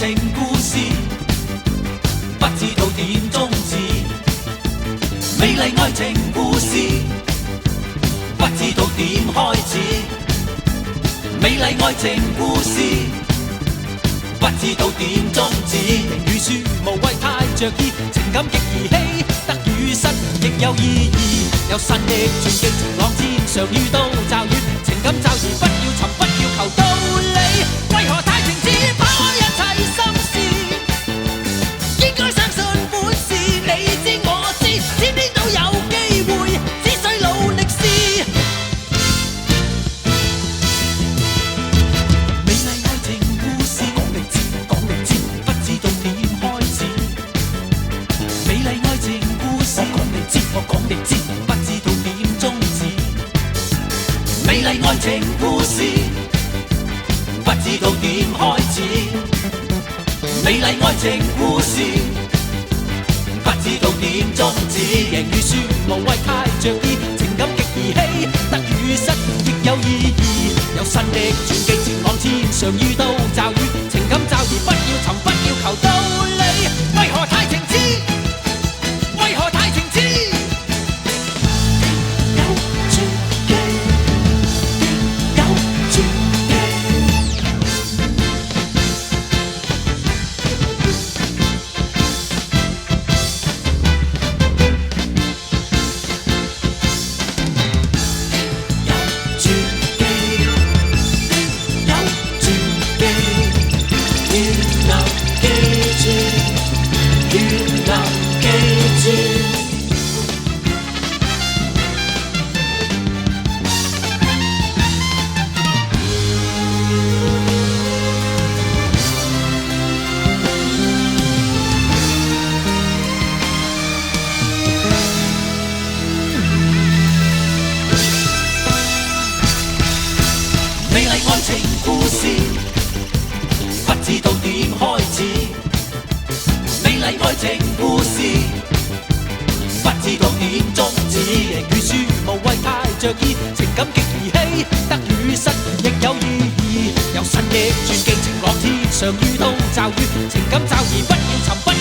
情故事，不知道點終止。美麗愛情故事，不知道點開始。美麗愛情故事，不知道點終止。評語書無謂太着意，情感極兒戲，得與失亦有意義。有新的轉機，晴朗天上遇到驟雨，情感驟兒不要尋，不要求道理。為何太情只拋開一切心事？應該相信本事，你知我知，天邊都有機會，只需努力試。美麗愛情故事，講你知，講你知，不知道點開始。美麗愛情故事，我講你知，我講你知，不知道點終止。美麗愛情故事，不知道點開始。美麗愛情故事，不知道點終止。贏與輸無謂太着意，情感極兒戲，得與失亦有意義。有新的轉機，晴朗天上遇到驟雨，情感驟兒不要尋，不要求道理。為何太情痴？為何太情痴？有轉機，有轉機。美麗愛情故事，不知道點開始。美麗愛情故事，不知道點終止。贏與輸無謂太着意，情感極兒戲，得與失亦有意義。有新的轉機，晴朗天上遇到驟雨，情感驟兒不要尋。